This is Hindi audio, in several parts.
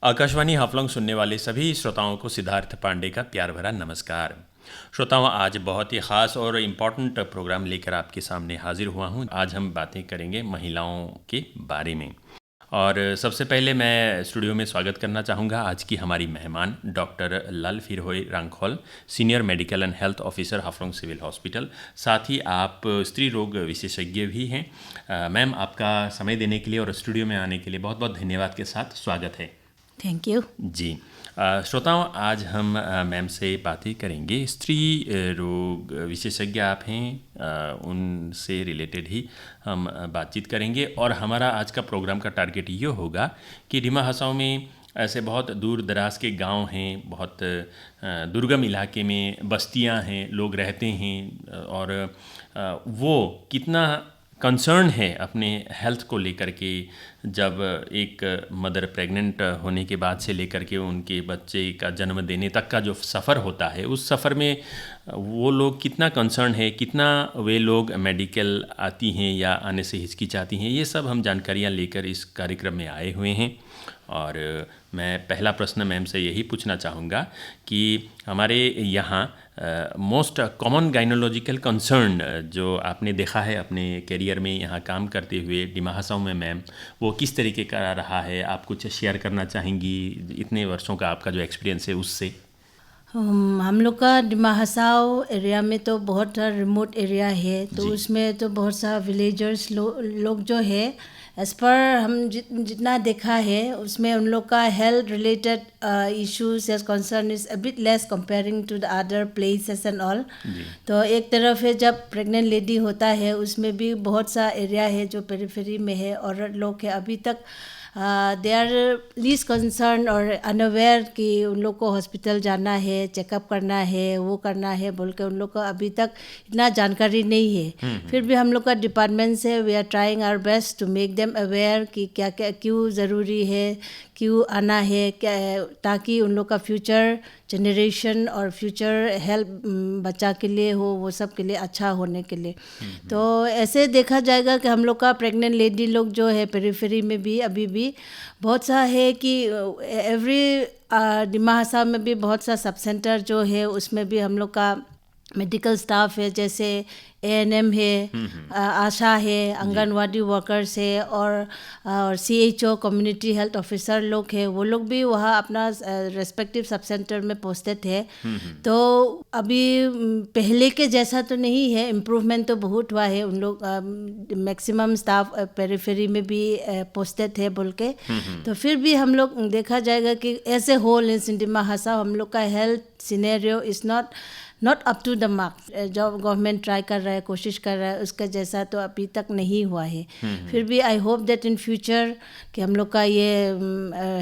आकाशवाणी हाफलॉन्ग सुनने वाले सभी श्रोताओं को सिद्धार्थ पांडे का प्यार भरा नमस्कार। श्रोताओं, आज बहुत ही ख़ास और इम्पॉर्टेंट प्रोग्राम लेकर आपके सामने हाजिर हुआ हूँ। आज हम बातें करेंगे महिलाओं के बारे में। और सबसे पहले मैं स्टूडियो में स्वागत करना चाहूँगा आज की हमारी मेहमान doctor Lalfirhoi Rangkhol, senior medical and health officer Haflong civil hospital. साथ ही आप स्त्री रोग विशेषज्ञ भी हैं। मैम, आपका समय देने के लिए और स्टूडियो में आने के लिए बहुत बहुत धन्यवाद के साथ स्वागत है। थैंक यू जी। श्रोताओं, आज हम मैम से बातें करेंगे। स्त्री रोग विशेषज्ञ आप हैं, उनसे रिलेटेड ही हम बातचीत करेंगे। और हमारा आज का प्रोग्राम का टारगेट ये होगा कि डिमा हसाओं में ऐसे बहुत दूर दराज के गांव हैं, बहुत दुर्गम इलाके में बस्तियां हैं, लोग रहते हैं, और वो कितना कंसर्न है अपने हेल्थ को लेकर के। जब एक मदर प्रेग्नेंट होने के बाद से लेकर के उनके बच्चे का जन्म देने तक का जो सफ़र होता है, उस सफ़र में वो लोग कितना कंसर्न है, कितना वे लोग मेडिकल आती हैं या आने से हिचकिचाती हैं, ये सब हम जानकारियाँ लेकर इस कार्यक्रम में आए हुए हैं। और मैं पहला प्रश्न मैम से यही पूछना चाहूँगा कि हमारे यहाँ मोस्ट कॉमन गाइनोलॉजिकल कंसर्न जो आपने देखा है अपने करियर में यहाँ काम करते हुए डिमा हसाओं में मैम, वो किस तरीके का रहा है? आप कुछ शेयर करना चाहेंगी इतने वर्षों का आपका जो एक्सपीरियंस है उससे? हम लोग का डिमा हसाओ एरिया में तो बहुत रिमोट एरिया है, तो उसमें तो बहुत सा विलेजर्स लोग जो है, एज़ पर हम जितना देखा है उसमें उन लोग का health related issues as concern is a bit less comparing to the other places and all. तो एक तरफ है, जब प्रेग्नेंट लेडी होता है उसमें भी बहुत सा एरिया है जो पेरिफेरी में है, औरत लोग है अभी तक दे आर लीस्ट कंसर्न और अनअवेयर कि उन लोग को हॉस्पिटल जाना है, चेकअप करना है, वो करना है बोल के उन लोग को अभी तक इतना जानकारी नहीं है। फिर भी हम लोग का डिपार्टमेंट से we are trying our best to make them aware कि क्या क्या क्यों ज़रूरी है, क्यों आना है, क्या, ताकि उन लोग का फ्यूचर जनरेशन और फ्यूचर हेल्प बच्चा के लिए हो, वो सब के लिए अच्छा होने के लिए। तो ऐसे देखा जाएगा कि हम लोग का प्रेग्नेंट लेडी लोग जो है पेरिफेरी में भी अभी भी बहुत सा है कि एवरी डिमा हसाओ में भी बहुत सा सब सेंटर जो है उसमें भी हम लोग का मेडिकल स्टाफ है, जैसे एएनएम है, आशा है, आंगनवाड़ी वर्कर्स है, और सीएचओ कम्युनिटी हेल्थ ऑफिसर लोग है, वो लोग भी वहाँ अपना रेस्पेक्टिव सब सेंटर में पोस्टेड है। तो अभी पहले के जैसा तो नहीं है, इम्प्रूवमेंट तो बहुत हुआ है। उन लोग मैक्सिमम स्टाफ पेरिफेरी में भी पोस्टेड है बोल के। तो फिर भी हम लोग देखा जाएगा कि एज ए होल इन डिमा हसाओ हम लोग का health scenario is not up to the mark. जो गवर्नमेंट ट्राई कर रहा है, कोशिश कर रहा है, उसका जैसा तो अभी तक नहीं हुआ है। फिर भी I hope that in future कि हम लोग का ये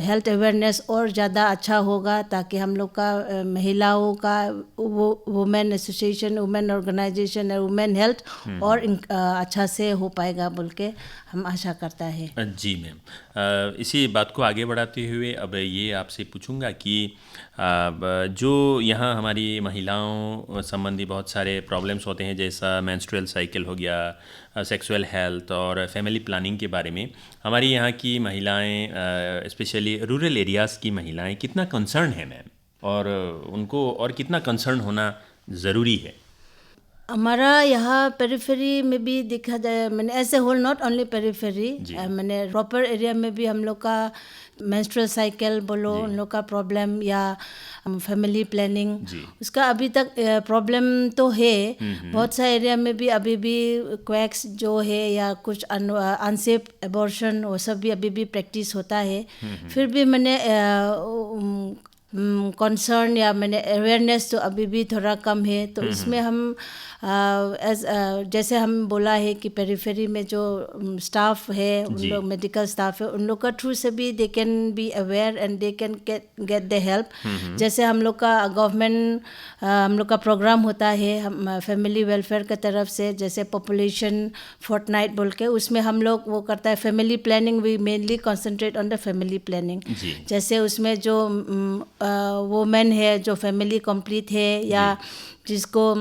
हेल्थ अवेयरनेस और ज़्यादा अच्छा होगा, ताकि हम लोग का महिलाओं का वो वुमेन एसोसिएशन, वुमेन ऑर्गेनाइजेशन और वुमेन हेल्थ और अच्छा से हो पाएगा बोल के हम आशा करता है। जी मैम, इसी बात को आगे बढ़ाते हुए अब ये आपसे पूछूंगा कि जो यहाँ हमारी महिलाओं संबंधी बहुत सारे प्रॉब्लम्स होते हैं, जैसा मेंस्ट्रुअल साइकिल हो गया, सेक्सुअल हेल्थ और फैमिली प्लानिंग के बारे में हमारी यहाँ की महिलाएं, स्पेशली रूरल एरियाज़ की महिलाएं कितना कंसर्न है मैम, और उनको और कितना कंसर्न होना ज़रूरी है? हमारा यहाँ पेरिफेरी में भी देखा जाए, मैंने ऐसे होल नॉट ओनली पेरिफेरी, मैंने प्रॉपर एरिया में भी हम लोग का मेंस्ट्रुअल साइकिल बोलो, उन लोग का प्रॉब्लम या फैमिली प्लानिंग, उसका अभी तक प्रॉब्लम तो है। बहुत सा एरिया में भी अभी भी क्वैक्स जो है या कुछ अनसेफ एबॉर्शन, वो सब भी अभी भी प्रैक्टिस होता है। फिर भी मैंने कंसर्न या मैंने अवेयरनेस तो अभी भी थोड़ा कम है। तो इसमें हम जैसे हम बोला है कि पेरिफेरी में जो स्टाफ है, उन लोग मेडिकल स्टाफ है, उन लोग का थ्रू से भी they can be aware and they can get the help. जैसे हम लोग का गवर्नमेंट, हम लोग का प्रोग्राम होता है हम फैमिली वेलफेयर की तरफ से, जैसे पॉपुलेशन फोर्टनाइट बोल के, उसमें हम लोग वो करता है family planning. We mainly concentrate on the family planning. जैसे उसमें जो वुमेन है जो फैमिली कंप्लीट है या जिसको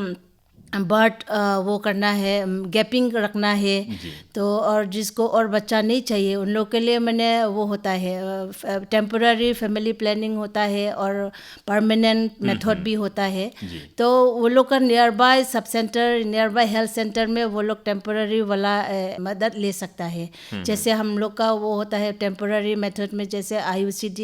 बट वो करना है, गैपिंग रखना है। तो और जिसको और बच्चा नहीं चाहिए उन लोग के लिए मैंने वो होता है टेम्पररी फैमिली प्लानिंग होता है और परमानेंट मेथड भी होता है। तो वो लोग का near by sub centre, near by health centre में वो लोग टेम्पररी वाला मदद ले सकता है। जैसे हम लोग का वो होता है टेम्पररी मेथड में, जैसे IUCD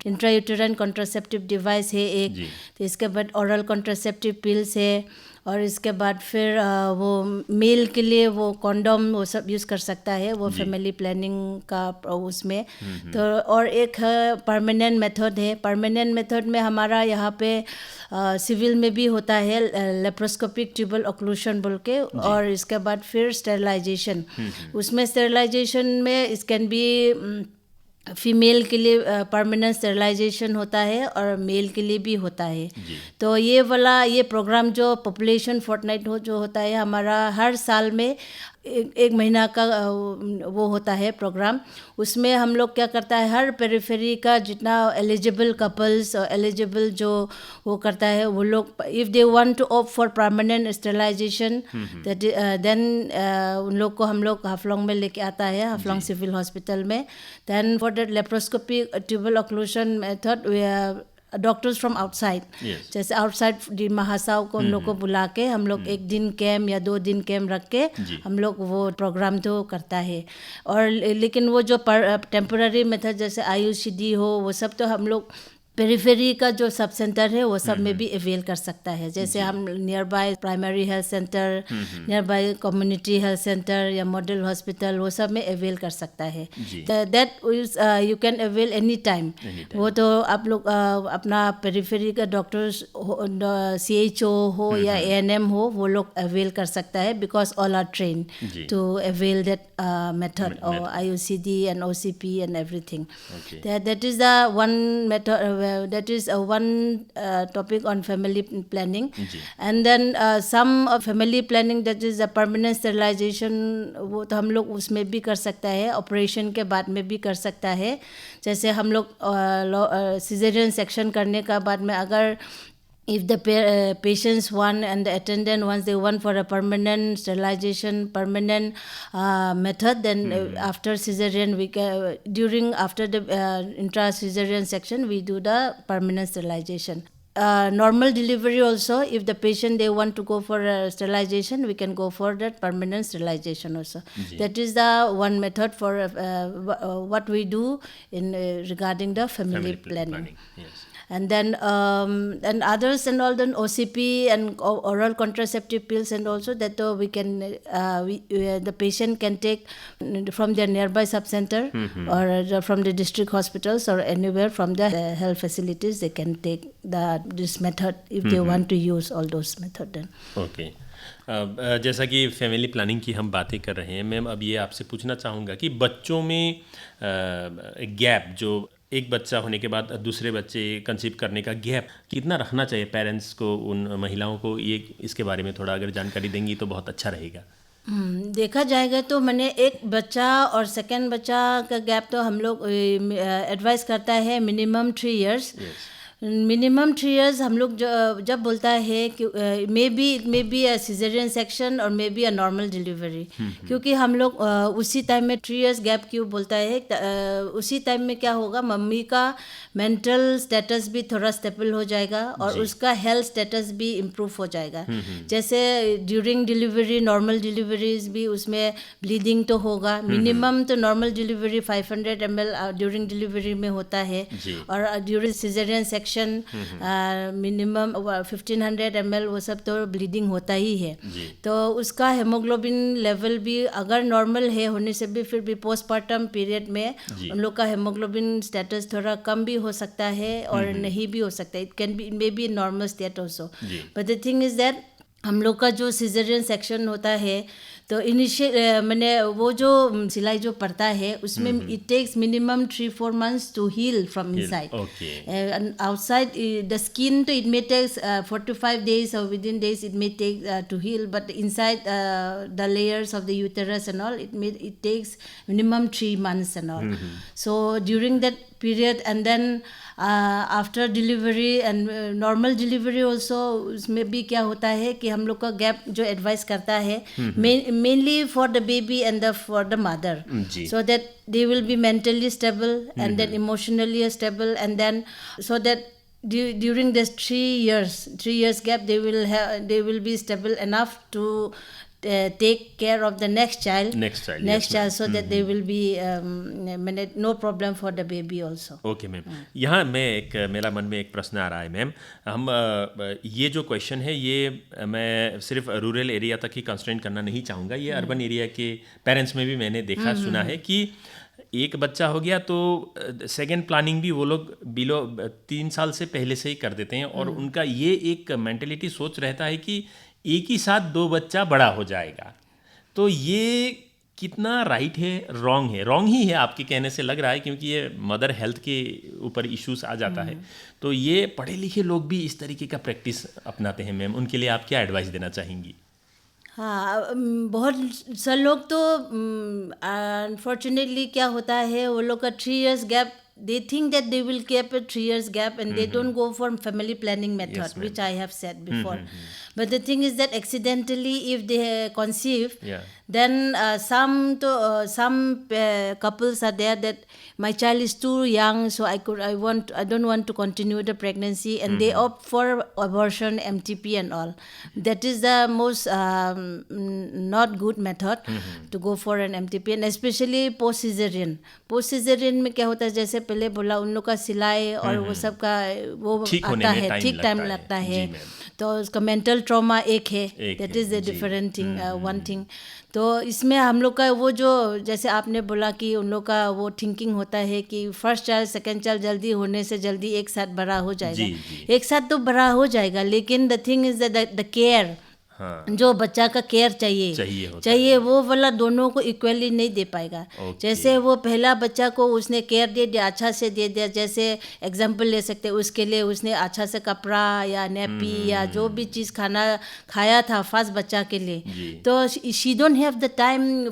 इंट्रायूटेराइन कॉन्ट्रासेप्टिव डिवाइस है एक, तो इसके बाद ओरल कॉन्ट्रासेप्टिव पिल्स है, और इसके बाद फिर वो मेल के लिए वो कॉन्डोम वो सब यूज़ कर सकता है वो फैमिली प्लानिंग का उसमें। तो और एक परमानेंट मेथड है। परमानेंट मेथड में हमारा यहाँ पे सिविल में भी होता है लेप्रोस्कोपिक ट्यूबल ऑक्लूशन बोल के, और इसके बाद फिर स्टेरिलाइजेशन। उसमें स्टेरिलाइजेशन में इट कैन बी फीमेल के लिए परमानेंट स्टेरिलाइजेशन होता है और मेल के लिए भी होता है। तो ये प्रोग्राम जो पॉपुलेशन फोर्टनाइट जो होता है हमारा हर साल में एक महीना का वो होता है प्रोग्राम। उसमें हम लोग क्या करता है, हर पेरिफेरी का जितना एलिजिबल कपल्स और एलिजिबल जो वो करता है वो लोग, if they want to opt for permanent sterilization then उन लोग को हम लोग हाफलोंग में लेके आता है, हाफलोंग सिविल हॉस्पिटल में। Then for that laparoscopic tubal occlusion method doctors from outside, जैसे आउटसाइड डिमा हसाओ को उन लोग को बुला के हम लोग एक दिन कैम्प या 2 दिन कैम्प रख के हम लोग वो प्रोग्राम तो करता है। और लेकिन वो जो टेम्पररी मेथड जैसे IUCD हो वो सब तो हम लोग पेरिफेरी का जो सब सेंटर है वो सब में भी अवेल कर सकता है। जैसे हम near by primary health centre, near by community health centre या मॉडल हॉस्पिटल वो सब में अवेल कर सकता है। That you can avail any time. वो तो आप लोग अपना पेरिफेरी का डॉक्टर्स CHO हो या ANM हो वो लोग अवेल कर सकता है, because all are train to avail that method और IUCD and OCP and everything. That is the one method. That is one topic on family planning. And then some family planning that is a permanent sterilization, वो तो हम लोग उसमें भी कर सकता है, ऑपरेशन के बाद में भी कर सकता है। जैसे हम लोग सिजेरियन सेक्शन करने का बाद में अगर if the patients want and the attendant wants, they want for a permanent sterilization, permanent method, then after cesarean we can, after the intra-cesarean section we do the permanent sterilization. Normal delivery also, if the patient they want to go for sterilization, we can go for that permanent sterilization also. That is the one method for what we do in regarding the family planning. Yes. And then and others and all, then OCP and oral contraceptive pills, and also that we can the patient can take from their nearby sub-center or from the district hospitals or anywhere from the health facilities. They can take this method if they want to use all those methods. Then. Okay. जैसा कि फैमिली प्लानिंग की हम बातें कर रहे हैं मैम, अब ये आपसे पूछना चाहूँगा कि बच्चों में गैप, जो एक बच्चा होने के बाद दूसरे बच्चे कंसीव करने का गैप कितना रखना चाहिए पेरेंट्स को, उन महिलाओं को, ये इसके बारे में थोड़ा अगर जानकारी देंगी तो बहुत अच्छा रहेगा। देखा जाएगा तो मैंने एक बच्चा और सेकंड बच्चा का गैप तो हम लोग एडवाइस करता है मिनिमम 3 years। मिनिमम 3 years हम लोग जब बोलता है कि maybe a caesarean section और maybe a normal delivery, क्योंकि हम लोग उसी टाइम में 3 years गैप क्यों बोलता है, उसी टाइम में क्या होगा, मम्मी का मेंटल स्टेटस भी थोड़ा स्टेबल हो जाएगा और उसका हेल्थ स्टेटस भी इम्प्रूव हो जाएगा। जैसे ड्यूरिंग डिलीवरी, नॉर्मल डिलीवरीज भी उसमें ब्लीडिंग तो होगा, मिनिमम तो normal delivery 500 ml during delivery में होता है, और during caesarean section minimum 1500 ml वो सब तो ब्लीडिंग होता ही है। तो उसका हेमोग्लोबिन लेवल भी अगर नॉर्मल है होने से भी फिर भी पोस्टपार्टम पीरियड में उन लोग का हेमोग्लोबिन स्टेटस थोड़ा कम भी हो सकता है और नहीं भी हो सकता है। It can be may be normal state also, but the thing is that हम लोग का जो सिजेरियन सेक्शन होता है तो इनिशियल मैंने वो जो सिलाई जो पड़ता है उसमें it takes minimum 3-4 months to heal from inside and outside the skin, तो it may takes 45 days or within days it may take to heal, but inside the layers of the uterus and all it takes minimum 3 months and all. So during that period, and then after delivery and normal delivery also, उसमें भी क्या होता है कि हम लोग का gap जो advice करता है mainly for the baby and for the mother, so that they will be mentally stable and then emotionally stable, and then so that during this 3 years gap they will be stable enough to take care of the next child, so that they will be no problem for the baby also. Okay ma'am, यहाँ मेरा मन में एक प्रश्न आ रहा है मैम. हम ये जो क्वेश्चन है ये मैं सिर्फ रूरल एरिया तक ही कंस्ट्रेंट करना नहीं चाहूँगा. ये अर्बन एरिया के पेरेंट्स में भी मैंने देखा सुना है कि एक बच्चा हो गया तो सेकेंड प्लानिंग भी वो लोग बिलो 3 साल से पहले से ही कर देते हैं, और उनका ये एक मेंटेलिटी सोच रहता है कि एक ही साथ 2 बच्चा बड़ा हो जाएगा. तो ये कितना राइट है, रॉन्ग है? रॉन्ग ही है आपके कहने से लग रहा है, क्योंकि ये मदर हेल्थ के ऊपर इश्यूज आ जाता है. तो ये पढ़े लिखे लोग भी इस तरीके का प्रैक्टिस अपनाते हैं मैम, उनके लिए आप क्या एडवाइस देना चाहेंगी? हाँ, बहुत से लोग तो अनफॉर्चुनेटली क्या होता है, वो लोग का 3 years gap, they think that they will keep a 3 years gap and they don't go for family planning method, which I have said before. But the thing is that accidentally if they conceive, then some couples are there that my child is too young, so I don't want to continue the pregnancy, and they opt for abortion, MTP and all. That is the most not good method to go for an MTP, and especially post cesarean. Post cesarean में क्या होता है, जैसे पहले बोला, उन लोग का सिलाई और वो सब का वो आता है, ठीक टाइम लगता है. तो उसका मेंटल ट्रॉमा एक है, that is the different thing, one thing. तो इसमें हम लोग का वो जो जैसे आपने बोला कि उन लोग का वो थिंकिंग होता है कि फर्स्ट चाइल्ड सेकंड चाइल्ड जल्दी होने से जल्दी एक साथ बड़ा हो जाएगा. एक साथ तो बड़ा हो जाएगा, लेकिन the thing is the care, जो बच्चा का केयर चाहिए वो वाला दोनों को इक्वली नहीं दे पाएगा. जैसे वो पहला बच्चा को उसने केयर दे दिया, अच्छा से दे दिया, जैसे एग्जांपल ले सकते हैं, उसके लिए उसने अच्छा से कपड़ा या नेपी या जो भी चीज़ खाया था फर्स्ट बच्चा के लिए, तो she don't have the time.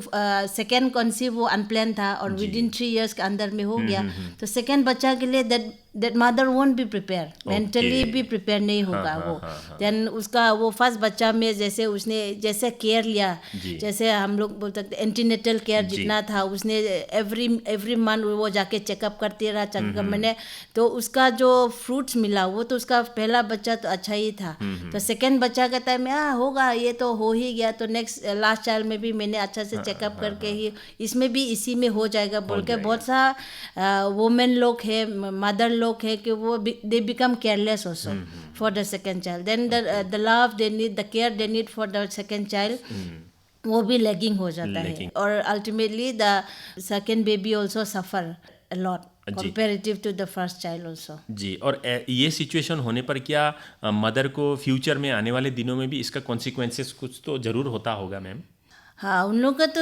Second conceive वो अनप्लान था और विदिन 3 years के अंदर में हो गया, तो सेकेंड बच्चा के लिए that mother won't be prepared, mentally भी प्रिपेयर नहीं होगा वो. देन उसका वो फर्स्ट बच्चा में जैसे उसने जैसे केयर लिया, जैसे हम लोग बोल सकते एंटीनेटल केयर जितना था, उसने एवरी मंथ वो जाके चेकअप करते रहा, चेकअप मैंने, तो उसका जो फ्रूट्स मिला वो तो उसका पहला बच्चा तो अच्छा ही था. तो सेकेंड बच्चा का टाइम में होगा, ये तो हो ही गया, तो नेक्स्ट लास्ट चाइल्ड में भी मैंने अच्छा से चेकअप करके ही इसमें भी इसी में हो जाएगा बोल के बहुत सा वुमेन लोग है, मदर लोग है कि वो they become careless also for the second child. Then the love they need, the care they need for the second child, वो भी लैगिंग हो जाता है, और ultimately the second baby also suffer a lot comparative to the first child also. जी, और ये सिचुएशन होने पर क्या मदर को फ्यूचर में आने वाले दिनों में भी इसका कॉन्सिक्वेंसेस कुछ तो ज़रूर होता होगा मैम? हाँ, उन लोग का तो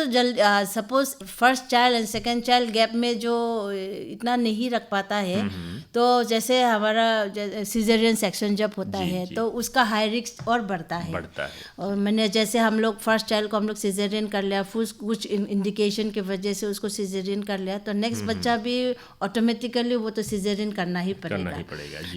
suppose first child and second child gap में जो इतना नहीं रख पाता है, तो जैसे हमारा सिजेरियन सेक्शन जब होता है तो उसका हाई रिस्क और बढ़ता है. और मैंने जैसे हम लोग फर्स्ट चाइल्ड को हम लोग सिजेरियन कर लिया, कुछ इंडिकेशन की वजह से उसको सिजेरियन कर लिया, तो नेक्स्ट बच्चा भी ऑटोमेटिकली वो तो सिजेरियन करना ही पड़ेगा.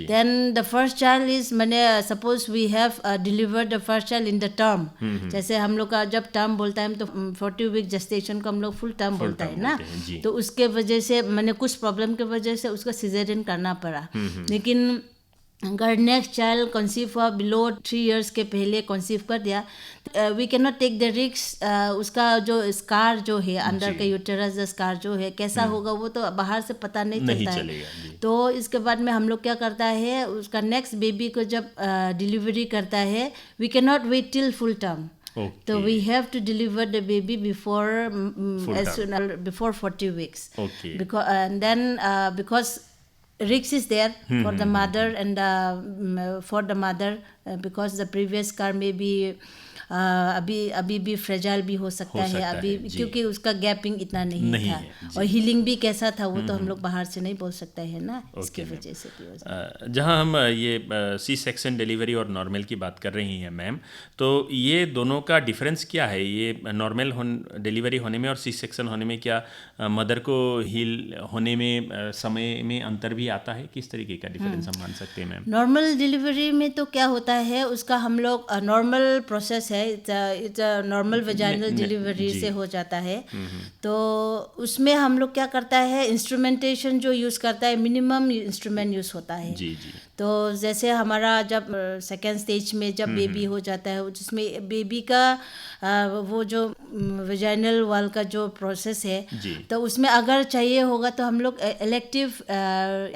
Then the first child is, मैंने suppose we have delivered the first child in the term, जैसे हम लोग का जब टर्म बोलता है तो 40 वीक जेस्टेशन को हम लोग फुल टर्म बोलता है ना, तो उसके वजह से मैंने कुछ प्रॉब्लम की वजह से उसका सिजेरियन करना पड़ा. लेकिन अगर नेक्स्ट चाइल्ड कंसीव हुआ बिलो 3 years के पहले कंसीव कर दिया, we can not take the risk. उसका जो स्कार जो है अंदर का यूटेरस स्कार जो है कैसा होगा वो तो बाहर से पता नहीं चलता है. तो इसके बाद में हम लोग क्या करता है, उसका नेक्स्ट बेबी को जब डिलीवरी करता है, we can not wait till full term. So we have to deliver the baby before before 40 weeks. Because and then because risk is there for the mother and for the mother because the previous scar may be अभी भी फ्रेजाइल भी हो सकता है अभी, क्योंकि उसका गैपिंग इतना नहीं था। है, और हीलिंग भी कैसा था वो तो हम लोग बाहर से नहीं बोल सकते हैं ना, इसकी वजह से भी। जहाँ हम ये सी सेक्शन डिलीवरी और नॉर्मल की बात कर रही हैं मैम, तो ये दोनों का डिफरेंस क्या है? ये नॉर्मल डिलीवरी होने में और सी सेक्शन होने में क्या मदर को हील होने में समय में अंतर भी आता है? किस तरीके का डिफरेंस हम मान सकते हैं मैम? नॉर्मल डिलीवरी में तो क्या होता है, उसका हम लोग नॉर्मल प्रोसेस है, इट्स नॉर्मल वेजाइनल डिलीवरी से हो जाता है। तो उसमें हम लोग क्या करता है, इंस्ट्रूमेंटेशन जो यूज़ करता है, मिनिमम इंस्ट्रूमेंट यूज़ होता है। जी जी। तो जैसे हमारा जब सेकेंड स्टेज में जब बेबी हो जाता है, जिसमें बेबी का वो जो वेजाइनल वॉल का जो प्रोसेस है, तो उसमें अगर चाहिए होगा तो हम लोग इलेक्टिव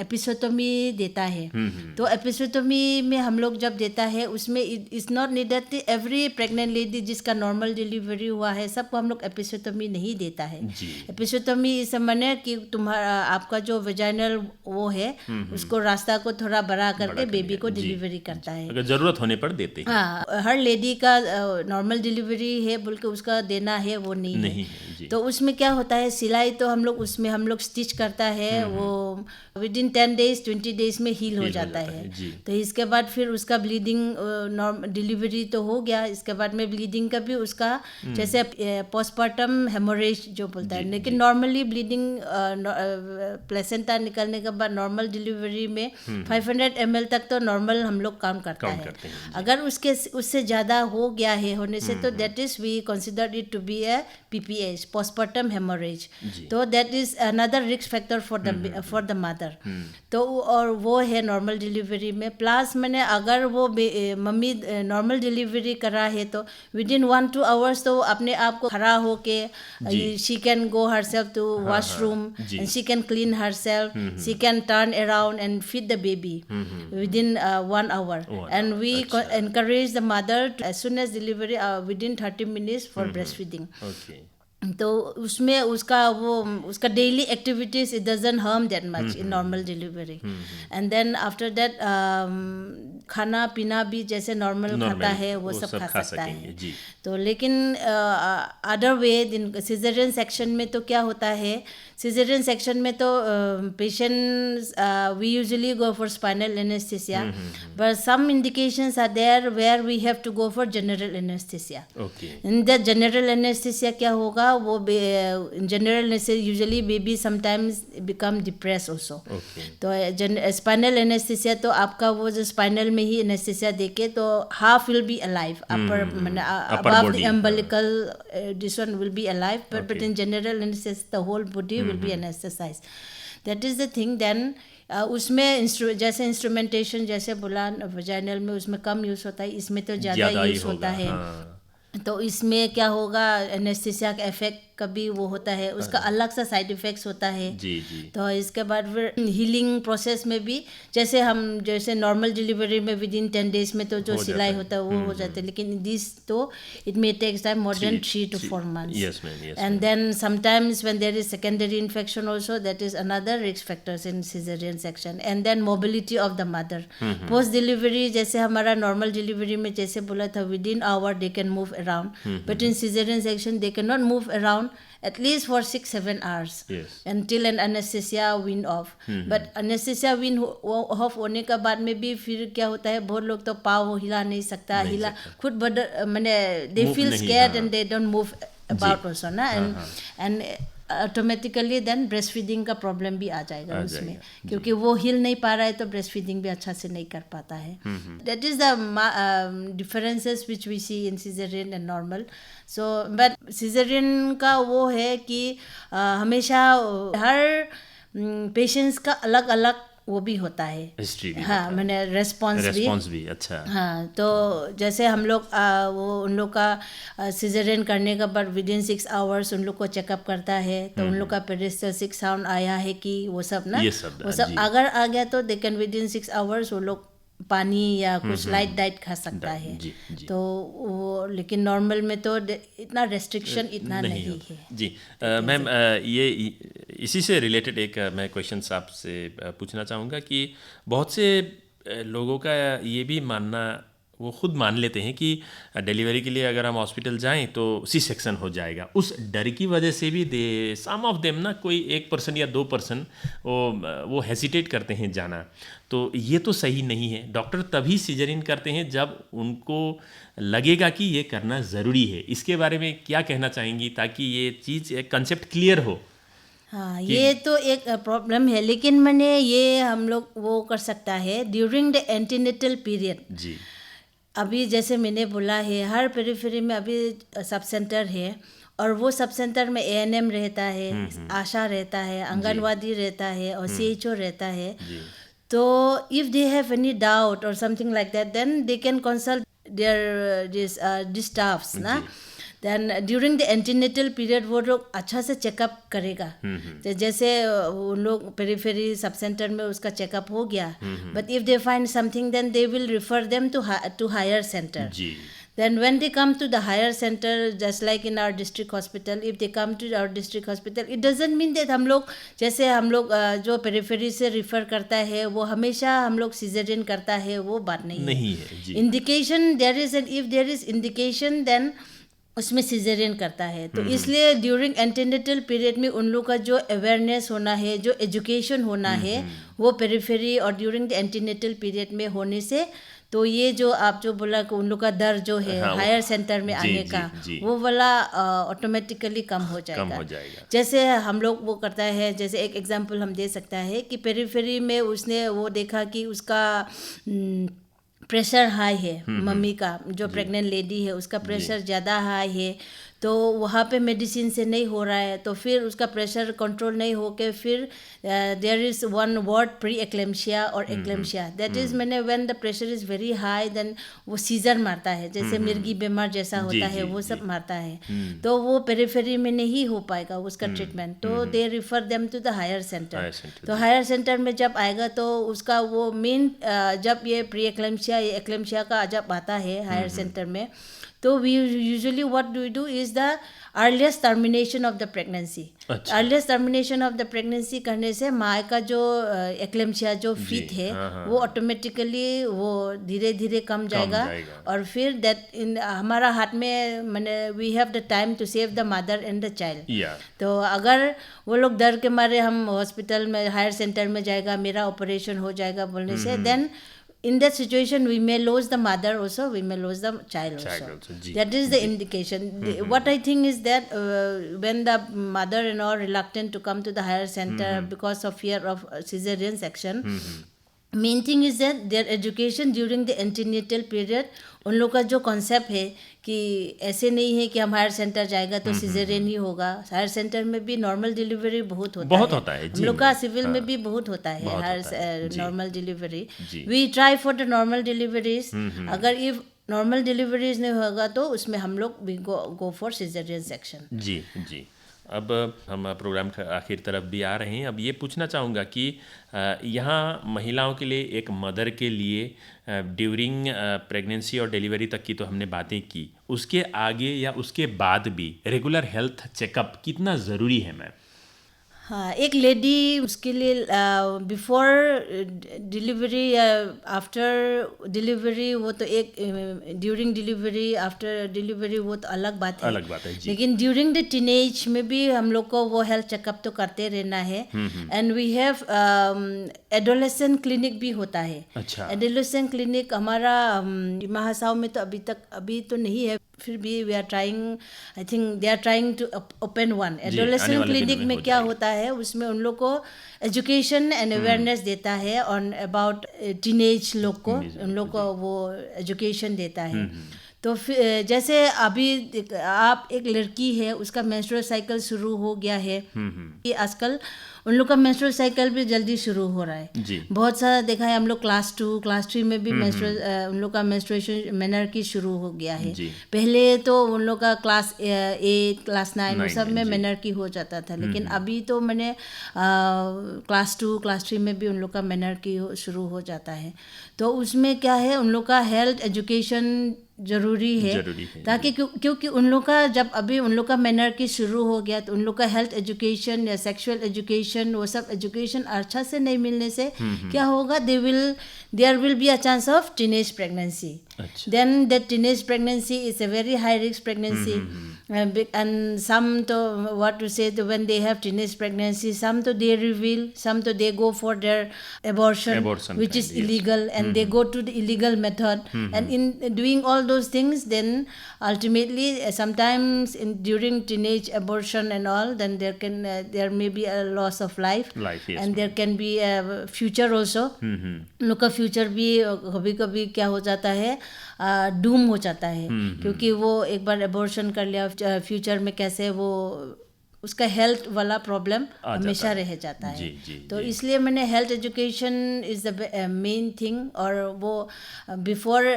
एपिसोटोमी देता है। तो एपिसोटोमी में हम लोग जब देता है, उसमें it's not needed every pregnant lady जिसका नॉर्मल डिलीवरी हुआ है सबको हम लोग एपिसोटोमी नहीं देता है। एपिसोटोमी इस माने कि तुम्हारा आपका जो वेजाइनल वो है उसको रास्ता को थोड़ा बड़ा करके बेबी को डिलीवरी करता है, अगर जरूरत होने पर देते हैं। हाँ, हर लेडी का नॉर्मल डिलीवरी है बोल के उसका देना है वो नहीं है। तो उसमें क्या होता है, सिलाई तो हम लोग स्टिच करता है, वो विद इन 10 डेज 20 डेज में हील हो जाता है। तो इसके बाद फिर उसका ब्लीडिंग डिलीवरी तो हो गया, इसके बाद में ब्लीडिंग का भी उसका जैसे पोस्टपार्टम हेमोरेज जो बोलता है, लेकिन नॉर्मली ब्लीडिंग प्लेसेंटा निकलने के बाद नॉर्मल डिलीवरी में 500 ml तक तो नॉर्मल हम लोग काम करता है। अगर उससे ज़्यादा हो गया है होने से तो that is we consider it to be a PPH, postpartum haemorrhage. तो that is another risk factor for the mother. तो और वो है नॉर्मल डिलीवरी में। प्लस मैंने अगर वो मम्मी नॉर्मल डिलीवरी करा है तो विद इन 1-2 आवर्स तो अपने आप को खड़ा होके she can go herself to washroom and she can clean herself, she can turn around and feed the baby within 1 hour. And we encourage the mother to, as soon as delivery within 30 minutes for breastfeeding. तो उसमें उसका daily activities it doesn't harm that much in normal delivery. And then after that खाना पीना भी जैसे नॉर्मल खाता है वो सब खा सकता है। तो लेकिन अदर वे सिजेरियन सेक्शन में तो क्या होता है, सिजेरियन सेक्शन में तो patients we usually go for spinal anesthesia, but some indications are there where we have to go for general anesthesia. In that general anesthesia क्या होगा, वो general anesthesia usually baby sometimes become depress also. तो स्पाइनल एनेस्थीसिया तो आपका वो जो स्पाइनल में ही एनेस्थीसिया देके तो half will be alive, upper above the umbilical this one will be alive, but in general anesthesia the whole body will be anesthetized. That is the thing. Then उसमें जैसे इंस्ट्रूमेंटेशन जैसे बोला वजाइनल में उसमें कम यूज़ होता है, इसमें तो ज़्यादा यूज़ होता है। तो इसमें क्या होगा, एनेस्थीसिया का इफेक्ट कभी वो होता है, उसका अलग सा साइड इफेक्ट्स होता है। तो इसके बाद फिर हीलिंग प्रोसेस में भी जैसे नॉर्मल डिलीवरी में विद इन 10 डेज में तो जो सिलाई होता है वो हो जाता है, लेकिन दिस तो it may takes time more than 3 to 4 months. And then sometimes when there is secondary infection also, that is another risk factors in cesarean section. And then mobility of the mother. Post delivery जैसे हमारा नॉर्मल डिलीवरी में जैसे बोला था within hour they can move around, but in cesarean section they cannot move around at least for 6-7 hours until an anesthesia wean off. But anesthesia wean off होने के बाद में भी फिर क्या होता है, बहुत लोग तो पाँव हिला नहीं सकता, खुद मैंने they feel scared and they don't move about also ना, and automatically then breast feeding का प्रॉब्लम भी आ जाएगा उसमें, क्योंकि वो हिल नहीं पा रहा है तो ब्रेस्ट फीडिंग भी अच्छा से नहीं कर पाता है। That is the differences which we see in cesarean and normal. So but cesarean का वो है कि हमेशा हर पेशेंट्स का अलग अलग वो भी होता है, हिस्ट्री भी, हाँ मैंने रेस्पॉन्स भी अच्छा। हाँ, तो जैसे हम लोग वो उन लोग का सिजरियन करने के बाद विद इन 6 आवर्स उन लोग को चेकअप करता है, तो उन लोग का पेरिस्टल्टिक साउंड आया है कि वो सब ना, वो सब अगर आ गया तो they can with in 6 hours वो लोग पानी या कुछ लाइट डाइट खा सकता है। तो वो लेकिन नॉर्मल में तो इतना रेस्ट्रिक्शन इतना नहीं है जी। मैम ये इसी से रिलेटेड एक मैं क्वेश्चन आपसे पूछना चाहूँगा कि बहुत से लोगों का ये भी मानना वो खुद मान लेते हैं कि डिलीवरी के लिए अगर हम हॉस्पिटल जाएं तो सी सेक्शन हो जाएगा। उस डर की वजह से भी दे सम ऑफ देम ना, कोई 1% या 2% वो हेसिटेट करते हैं जाना। तो ये तो सही नहीं है। डॉक्टर तभी सिजरिन करते हैं जब उनको लगेगा कि ये करना ज़रूरी है। इसके बारे में क्या कहना चाहेंगी ताकि ये चीज़ एक कंसेप्ट क्लियर हो? हाँ, ये तो एक प्रॉब्लम है, लेकिन मैंने ये हम लोग वो कर सकता है ड्यूरिंग द एंटीनेटल पीरियड। जी। अभी जैसे मैंने बोला है, हर पेरिफेरी में अभी सब सेंटर है, और वो सब सेंटर में एएनएम रहता है, आशा रहता है, आंगनवाड़ी रहता है, और सीएचओ रहता है। तो if they have any doubt और something like that, then they can consult their staffs ना। Then during the antenatal period वो लोग अच्छा से चेकअप करेगा। तो जैसे वो लोग पेरिफेरी सब सेंटर में उसका चेकअप हो गया, but if they find something then they will refer them to higher center. Then when they come to the higher center, just like in our district hospital, if they come to our district hospital, it doesn't mean that हम लोग जैसे हम लोग जो पेरिफेरी से रिफ़र करता है वो हमेशा हम लोग सिजेरियन करता है, वो बात नहीं है। Indication there is, and if there is indication then उसमें सिजेरियन करता है। तो इसलिए ड्यूरिंग एंटीनेटल पीरियड में उन लोग का जो अवेयरनेस होना है, जो एजुकेशन होना है, वो पेरिफेरी और ड्यूरिंग द एंटीनेटल पीरियड में होने से, तो ये जो आप जो बोला कि उन लोग का डर जो है हायर सेंटर में आने का, वो वाला ऑटोमेटिकली कम हो जाएगा। जैसे हम लोग वो करता है, जैसे एक एग्जांपल हम दे सकता है कि पेरिफेरी में उसने वो देखा कि उसका प्रेशर हाई है, मम्मी का जो प्रेग्नेंट लेडी है उसका प्रेशर ज़्यादा हाई है, तो वहाँ पे मेडिसिन से नहीं हो रहा है, तो फिर उसका प्रेशर कंट्रोल नहीं हो के फिर there is one word preeclampsia और एक्लेम्शिया, दैट इज़ मैंने when the pressure is very high then वो सीजर मारता है, जैसे मिर्गी बीमार जैसा होता है वो सब मारता है। तो वो पेरिफेरी में नहीं हो पाएगा उसका ट्रीटमेंट, तो they refer them to the higher centre. तो हायर सेंटर में जब आएगा तो उसका वो मेन जब ये प्री एक्लेम्शिया या एक्लेम्शिया का जब आता है हायर सेंटर में, तो we usually what do do is the earliest termination of the pregnancy. Earliest termination of the pregnancy करने से माँ का जो एक्लेम्शिया जो फीट है वो ऑटोमेटिकली वो धीरे धीरे कम जाएगा। और फिर दैट इन हमारा हाथ में मैंने we have the time to save the mother and the child. तो अगर वो लोग डर के मारे हम हॉस्पिटल में हायर सेंटर में जाएगा, मेरा ऑपरेशन हो जाएगा बोलने से, then in that situation we may lose the mother also, we may lose the child also. That is the indication. What I think is that when the mother-in-law reluctant to come to the higher center because of fear of cesarean section, main thing is that their education during the antenatal period, उन लोग का जो कॉन्सेप्ट है कि ऐसे नहीं है कि हम हायर सेंटर जाएगा तो सिजेरियन ही होगा। हायर सेंटर में भी नॉर्मल डिलीवरी बहुत होता है। हम लोग का सिविल में भी बहुत होता है higher normal delivery. We try for the normal deliveries. अगर इफ नॉर्मल डिलीवरीज नहीं होगा तो उसमें हम लोग भी गो फॉर सिजेरियन सेक्शन। जी। अब हम प्रोग्राम के आखिर तरफ भी आ रहे हैं। अब ये पूछना चाहूँगा कि यहाँ महिलाओं के लिए, एक मदर के लिए ड्यूरिंग प्रेगनेंसी और डिलीवरी तक की तो हमने बातें की, उसके आगे या उसके बाद भी रेगुलर हेल्थ चेकअप कितना ज़रूरी है मैम? हाँ, एक लेडी उसके लिए बिफोर डिलीवरी या आफ्टर डिलीवरी वो तो एक, ड्यूरिंग डिलीवरी आफ्टर डिलीवरी वो तो अलग बात है जी। लेकिन ड्यूरिंग द टीनेज में भी हम लोग को वो हेल्थ चेकअप तो करते रहना है। And we have adolescent clinic भी होता है। एडोलेसेंट क्लिनिक हमारा महासाव में तो अभी तो नहीं है, फिर भी we are trying, I think they are trying to open one adolescent clinic में। क्या होता है उसमें उन लोग को एजुकेशन एंड अवेयरनेस देता है ऑन अबाउट टीनेज लोग को, उन लोग को वो एजुकेशन देता है। तो फिर जैसे अभी आप एक लड़की है उसका मेंस्ट्रुअल साइकिल शुरू हो गया है, ये आजकल उन लोग का मेंस्ट्रुअल साइकिल भी जल्दी शुरू हो रहा है। बहुत सारा देखा है हम लोग क्लास 2 क्लास 3 में भी मेंस्ट्रुअल उन लोग का मेंस्ट्रुएशन मेनर्की शुरू हो गया है। पहले तो उन लोग का क्लास 8 क्लास 9 वो सब में मेनर्की हो जाता था, लेकिन अभी तो मैंने क्लास 2 क्लास 3 में भी उन लोग का मेनर्की शुरू हो जाता है। तो उसमें क्या है, उन लोग का हेल्थ एजुकेशन ज़रूरी है ताकि क्योंकि उन लोग का जब अभी उन लोग का मेनर्की शुरू हो गया तो उन लोग का हेल्थ एजुकेशन या सेक्सुअल एजुकेशन वो सब एजुकेशन अच्छा से नहीं मिलने से क्या होगा, there will be a chance of teenage pregnancy. Then that teenage pregnancy is a very high risk pregnancy. And some to what to say to when they have teenage pregnancy, some to they reveal, some to they go for their abortion which is illegal, and they go to the illegal method. And in doing all those things, then ultimately sometimes during teenage abortion and all, then there may be a loss of life, yes, and there can be a future also. लोग का फ्यूचर भी कभी कभी क्या हो जाता है, डूम हो जाता है, क्योंकि वो एक बार एबॉर्शन कर लिया, फ्यूचर में कैसे वो उसका हेल्थ वाला प्रॉब्लम हमेशा रह जाता है. तो इसलिए मैंने health education is the main thing. और वो बिफोर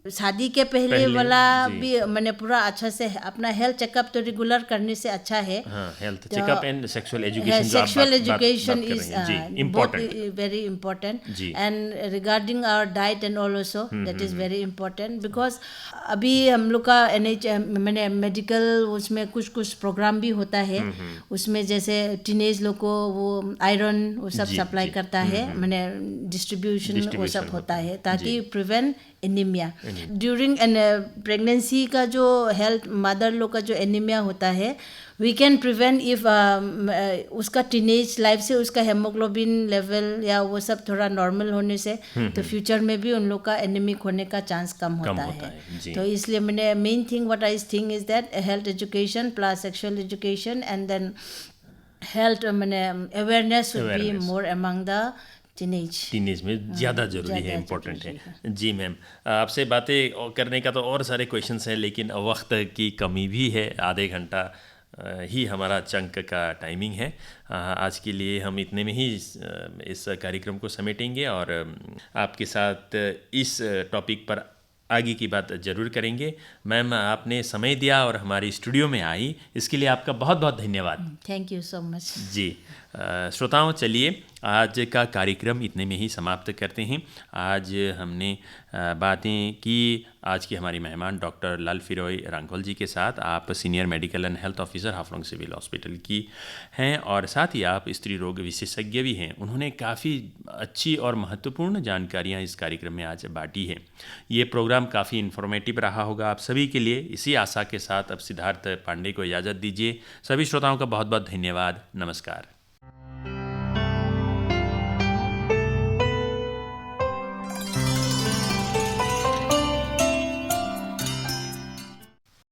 शादी के पहले वाला भी मैंने पूरा अच्छा से अपना हेल्थ चेकअप तो रेगुलर करने से अच्छा है. Health checkup and sexual education is important, very important. And regarding our diet and all also that is very important, because अभी हम लोग का मैंने मेडिकल उसमें कुछ प्रोग्राम भी होता है. उसमें जैसे टीनेज लोग को वो आयरन वो सब सप्लाई करता है, मैंने डिस्ट्रीब्यूशन वो सब होता है ताकि प्रिवेंट एनीमिया. ड्यूरिंग प्रेगनेंसी का जो हेल्थ मदर लोग का जो एनीमिया होता है, वी कैन प्रिवेंट इफ उसका टीनेज लाइफ से उसका हेमोग्लोबिन लेवल या वो सब थोड़ा नॉर्मल होने से तो फ्यूचर में भी उन लोग का एनीमिक होने का चांस कम होता है. तो इसलिए मैंने main thing what I think is that health education plus sexual education and then health मैंने awareness should be more among the teenage में ज़्यादा ज़रूरी है, इम्पोर्टेंट है. जी मैम, आपसे बातें करने का तो और सारे क्वेश्चंस हैं, लेकिन वक्त की कमी भी है. आधे घंटा ही हमारा चंक का टाइमिंग है. आज के लिए हम इतने में ही इस कार्यक्रम को समेटेंगे और आपके साथ इस टॉपिक पर आगे की बात ज़रूर करेंगे. मैम, आपने समय दिया और हमारी स्टूडियो में आई, इसके लिए आपका बहुत बहुत धन्यवाद. Thank you so much. जी श्रोताओं, चलिए आज का कार्यक्रम इतने में ही समाप्त करते हैं. आज हमने बातें की आज की हमारी मेहमान डॉक्टर लाल फिरोय रांगोल जी के साथ. आप senior medical and health officer Haflong civil hospital की हैं और साथ ही आप स्त्री रोग विशेषज्ञ भी हैं. उन्होंने काफ़ी अच्छी और महत्वपूर्ण जानकारियां इस कार्यक्रम में आज बांटी है. ये प्रोग्राम काफ़ी इन्फॉर्मेटिव रहा होगा आप सभी के लिए. इसी आशा के साथ अब सिद्धार्थ पांडे को इजाज़त दीजिए. सभी श्रोताओं का बहुत बहुत धन्यवाद. नमस्कार.